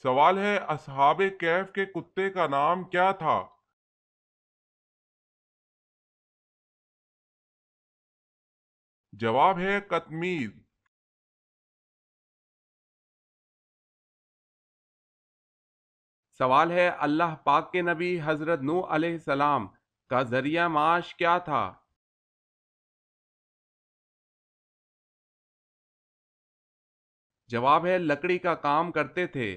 سوال ہے اصحاب کہف کے کتے کا نام کیا تھا؟ جواب ہے قطمیر۔ سوال ہے اللہ پاک کے نبی حضرت نوح علیہ السلام کا ذریعہ معاش کیا تھا؟ جواب ہے لکڑی کا کام کرتے تھے۔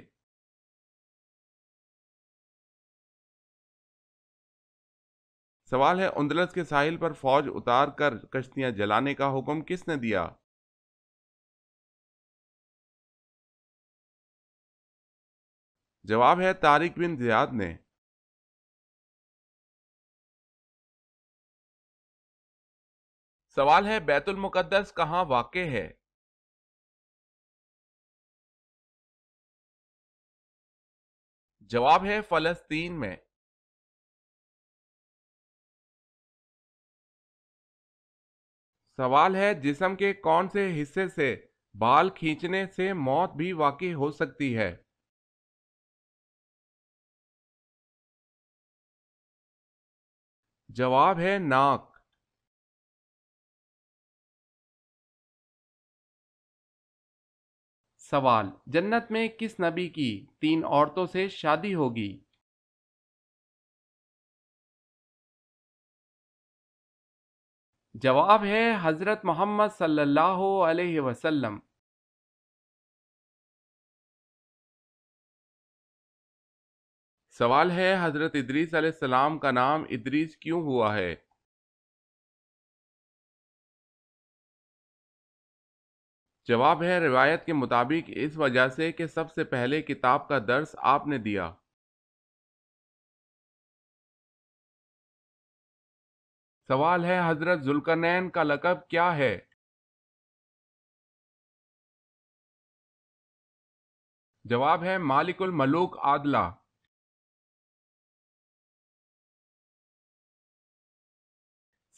سوال ہے اندلس کے ساحل پر فوج اتار کر کشتیاں جلانے کا حکم کس نے دیا؟ جواب ہے طارق بن زیاد نے۔ سوال ہے بیت المقدس کہاں واقع ہے؟ جواب ہے فلسطین میں۔ سوال ہے جسم کے کون سے حصے سے بال کھینچنے سے موت بھی واقع ہو سکتی ہے؟ جواب ہے ناک۔ سوال جنت میں کس نبی کی 3 عورتوں سے شادی ہوگی؟ جواب ہے حضرت محمد صلی اللہ علیہ وسلم۔ سوال ہے حضرت ادریس علیہ السلام کا نام ادریس کیوں ہوا ہے؟ جواب ہے روایت کے مطابق اس وجہ سے کہ سب سے پہلے کتاب کا درس آپ نے دیا۔ سوال ہے حضرت ذوالقرنین کا لقب کیا ہے؟ جواب ہے مالک الملوک عادلہ۔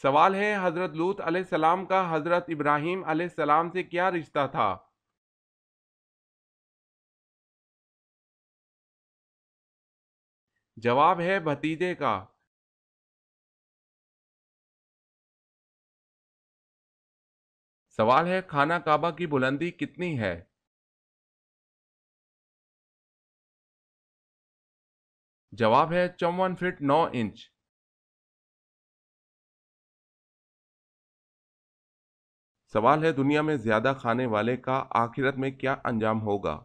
سوال ہے حضرت لوط علیہ السلام کا حضرت ابراہیم علیہ السلام سے کیا رشتہ تھا؟ جواب ہے بھتیجے کا۔ سوال ہے خانہ کعبہ کی بلندی کتنی ہے؟ جواب ہے 54 فٹ 9 انچ۔ سوال ہے دنیا میں زیادہ کھانے والے کا آخرت میں کیا انجام ہوگا؟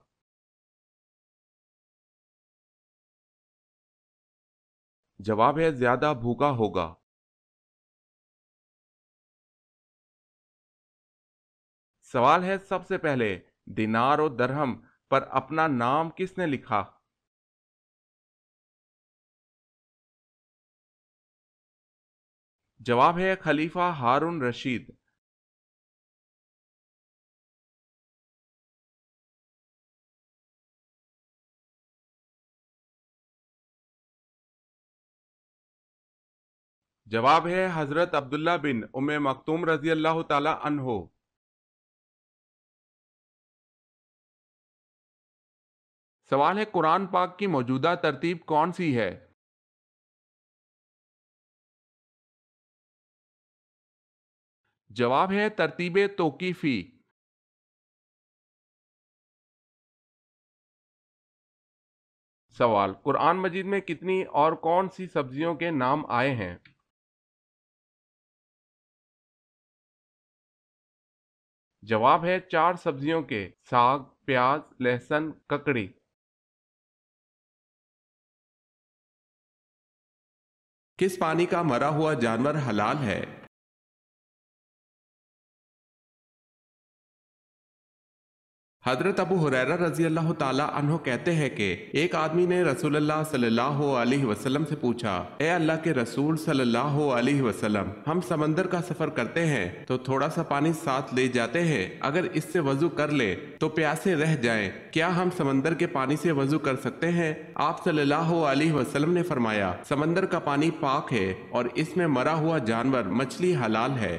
جواب ہے زیادہ بھوکا ہوگا۔ سوال ہے سب سے پہلے دینار و درہم پر اپنا نام کس نے لکھا؟ جواب ہے خلیفہ ہارون رشید۔ جواب ہے حضرت عبداللہ بن ام مکتوم رضی اللہ تعالی عنہ۔ سوال ہے قرآن پاک کی موجودہ ترتیب کون سی ہے؟ جواب ہے ترتیب توقیفی۔ سوال قرآن مجید میں کتنی اور کون سی سبزیوں کے نام آئے ہیں؟ جواب ہے 4 سبزیوں کے: ساگ، پیاز، لہسن، ککڑی۔ کس پانی کا مرا ہوا جانور حلال ہے؟ حضرت ابو ہریرہ رضی اللہ تعالی عنہ کہتے ہیں کہ ایک آدمی نے رسول اللہ صلی اللہ علیہ وسلم سے پوچھا، اے اللہ کے رسول صلی اللہ علیہ وسلم، ہم سمندر کا سفر کرتے ہیں تو تھوڑا سا پانی ساتھ لے جاتے ہیں، اگر اس سے وضو کر لے تو پیاسے رہ جائیں، کیا ہم سمندر کے پانی سے وضو کر سکتے ہیں؟ آپ صلی اللہ علیہ وسلم نے فرمایا، سمندر کا پانی پاک ہے اور اس میں مرا ہوا جانور مچھلی حلال ہے۔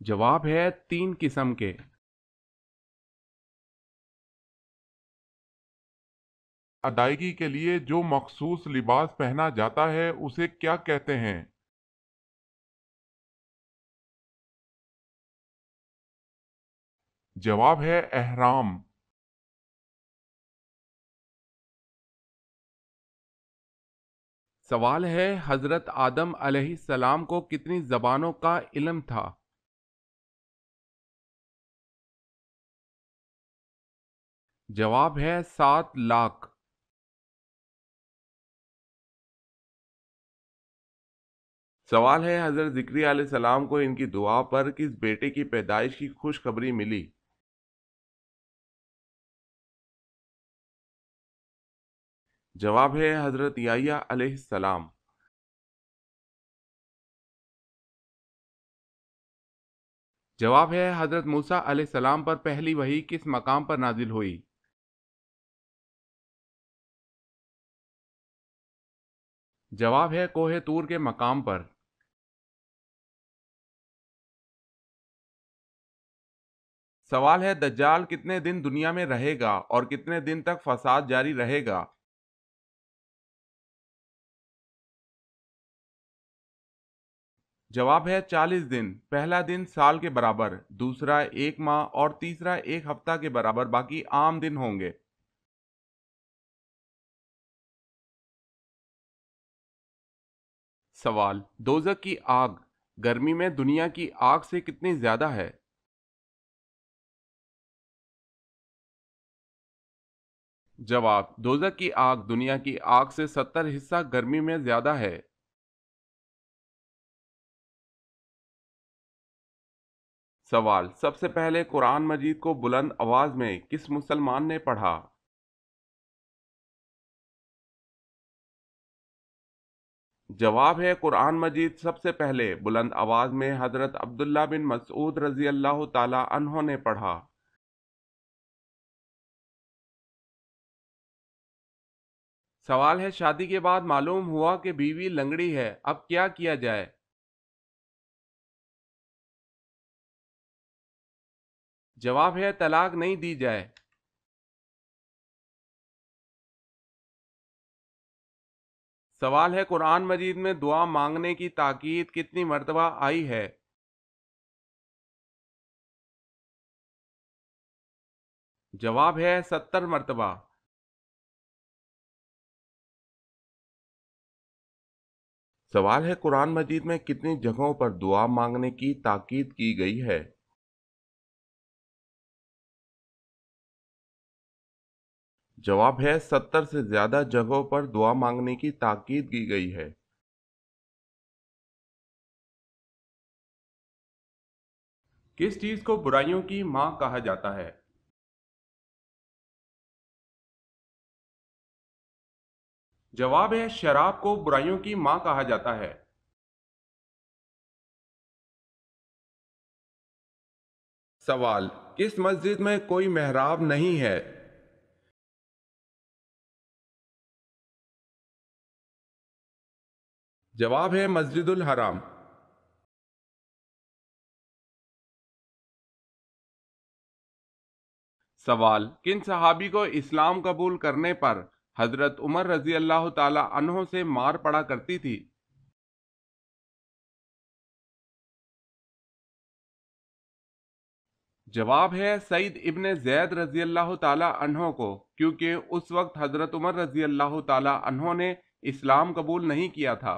جواب ہے 3 قسم کے۔ ادائیگی کے لیے جو مخصوص لباس پہنا جاتا ہے اسے کیا کہتے ہیں؟ جواب ہے احرام۔ سوال ہے حضرت آدم علیہ السلام کو کتنی زبانوں کا علم تھا؟ جواب ہے 7 لاکھ۔ سوال ہے حضرت ذکریا علیہ السلام کو ان کی دعا پر کس بیٹے کی پیدائش کی خوشخبری ملی؟ جواب ہے حضرت یحییٰ علیہ السلام۔ جواب ہے حضرت موسیٰ علیہ السلام پر پہلی وحی کس مقام پر نازل ہوئی؟ جواب ہے کوہ طور کے مقام پر۔ سوال ہے دجال کتنے دن دنیا میں رہے گا اور کتنے دن تک فساد جاری رہے گا؟ جواب ہے 40 دن، پہلا دن سال کے برابر، دوسرا 1 ماہ اور تیسرا 1 ہفتہ کے برابر، باقی عام دن ہوں گے۔ سوال دوزخ کی آگ گرمی میں دنیا کی آگ سے کتنی زیادہ ہے؟ جواب دوزخ کی آگ دنیا کی آگ سے 70 حصہ گرمی میں زیادہ ہے۔ سوال سب سے پہلے قرآن مجید کو بلند آواز میں کس مسلمان نے پڑھا؟ جواب ہے قرآن مجید سب سے پہلے بلند آواز میں حضرت عبداللہ بن مسعود رضی اللہ تعالی عنہ نے پڑھا۔ سوال ہے شادی کے بعد معلوم ہوا کہ بیوی لنگڑی ہے، اب کیا کیا جائے؟ جواب ہے طلاق نہیں دی جائے۔ سوال ہے قرآن مجید میں دعا مانگنے کی تاکید کتنی مرتبہ آئی ہے؟ جواب ہے 70 مرتبہ۔ سوال ہے قرآن مجید میں کتنی جگہوں پر دعا مانگنے کی تاکید کی گئی ہے؟ جواب ہے 70 سے زیادہ جگہوں پر دعا مانگنے کی تاکید کی گئی ہے۔ کس چیز کو برائیوں کی ماں کہا جاتا ہے؟ جواب ہے شراب کو برائیوں کی ماں کہا جاتا ہے۔ سوال کس مسجد میں کوئی محراب نہیں ہے؟ جواب ہے مسجد الحرام۔ سوال کن صحابی کو اسلام قبول کرنے پر حضرت عمر رضی اللہ تعالی عنہ سے مار پڑا کرتی تھی؟ جواب ہے سعید ابن زید رضی اللہ تعالی عنہ کو، کیونکہ اس وقت حضرت عمر رضی اللہ تعالی عنہ نے اسلام قبول نہیں کیا تھا۔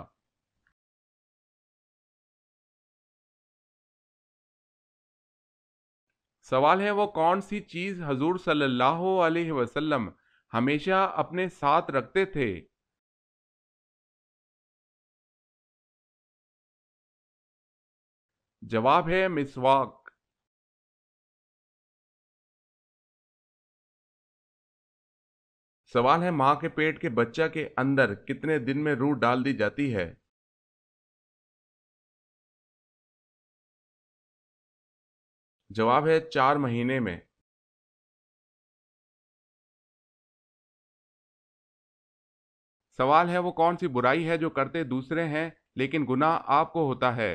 سوال ہے وہ کون سی چیز حضور صلی اللہ علیہ وسلم ہمیشہ اپنے ساتھ رکھتے تھے؟ جواب ہے مسواک۔ سوال ہے ماں کے پیٹ کے بچہ کے اندر کتنے دن میں روح ڈال دی جاتی ہے؟ جواب ہے 4 مہینے میں۔ سوال ہے وہ کون سی برائی ہے جو کرتے دوسرے ہیں لیکن گناہ آپ کو ہوتا ہے؟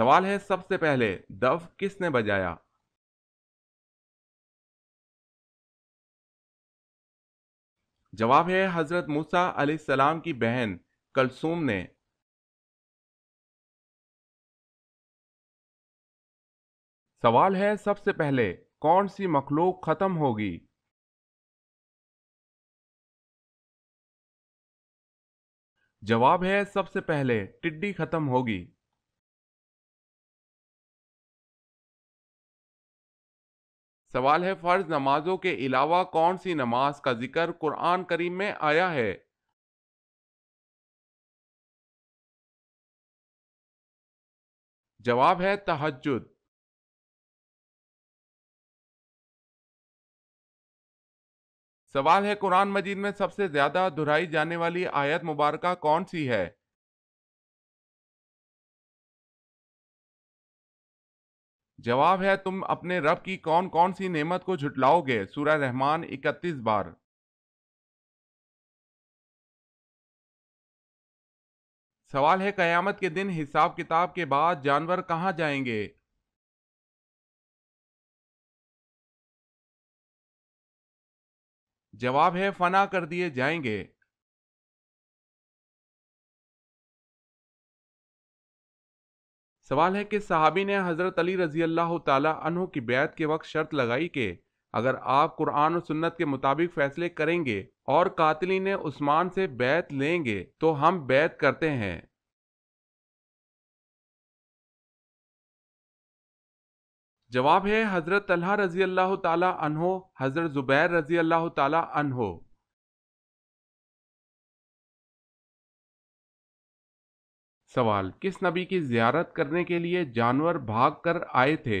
سوال ہے سب سے پہلے دف کس نے بجایا؟ جواب ہے حضرت موسیٰ علیہ السلام کی بہن کلثوم نے۔ سوال ہے سب سے پہلے کون سی مخلوق ختم ہوگی؟ جواب ہے سب سے پہلے ٹڈی ختم ہوگی۔ سوال ہے فرض نمازوں کے علاوہ کون سی نماز کا ذکر قرآن کریم میں آیا ہے؟ جواب ہے تہجد۔ سوال ہے قرآن مجید میں سب سے زیادہ دہرائی جانے والی آیت مبارکہ کون سی ہے؟ جواب ہے تم اپنے رب کی کون کون سی نعمت کو جھٹلاؤ گے، سورہ رحمان 31 بار۔ سوال ہے قیامت کے دن حساب کتاب کے بعد جانور کہاں جائیں گے؟ جواب ہے فنا کر دیے جائیں گے۔ سوال ہے کہ صحابی نے حضرت علی رضی اللہ تعالی عنہ کی بیعت کے وقت شرط لگائی کہ اگر آپ قرآن و سنت کے مطابق فیصلے کریں گے اور قاتلین عثمان سے بیعت لیں گے تو ہم بیعت کرتے ہیں۔ جواب ہے حضرت طلحہ رضی اللہ تعالی عنہ، حضرت زبیر رضی اللہ تعالی عنہ۔ سوال کس نبی کی زیارت کرنے کے لیے جانور بھاگ کر آئے تھے؟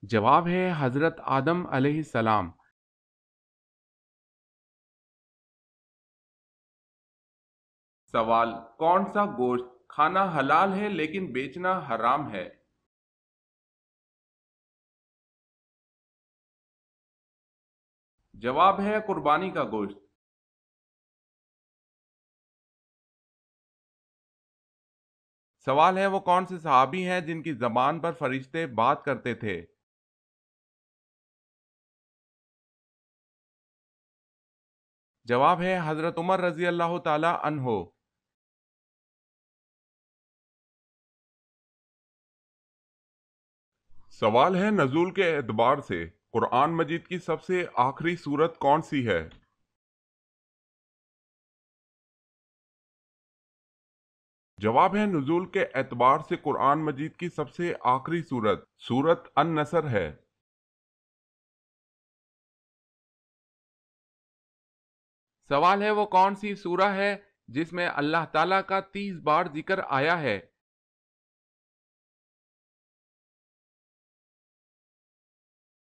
جواب ہے حضرت آدم علیہ السلام۔ سوال کون سا گوشت کھانا حلال ہے لیکن بیچنا حرام ہے؟ جواب ہے قربانی کا گوشت۔ سوال ہے وہ کون سے صحابی ہیں جن کی زبان پر فرشتے بات کرتے تھے؟ جواب ہے حضرت عمر رضی اللہ تعالی عنہ۔ سوال ہے نزول کے اعتبار سے قرآن مجید کی سب سے آخری سورت کون سی ہے؟ جواب ہے نزول کے اعتبار سے قرآن مجید کی سب سے آخری سورت سورت النصر ہے۔ سوال ہے وہ کون سی سورہ ہے جس میں اللہ تعالیٰ کا 30 بار ذکر آیا ہے؟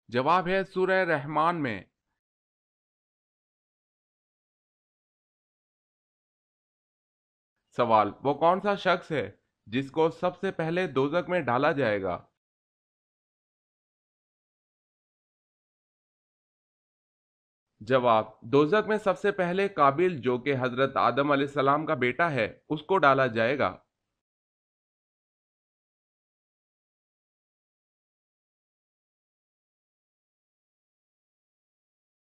جواب ہے سورہ رحمان میں۔ سوال وہ کون سا شخص ہے جس کو سب سے پہلے دوزخ میں ڈالا جائے گا؟ جواب دوزخ میں سب سے پہلے قابل جو کہ حضرت آدم علیہ السلام کا بیٹا ہے اس کو ڈالا جائے گا۔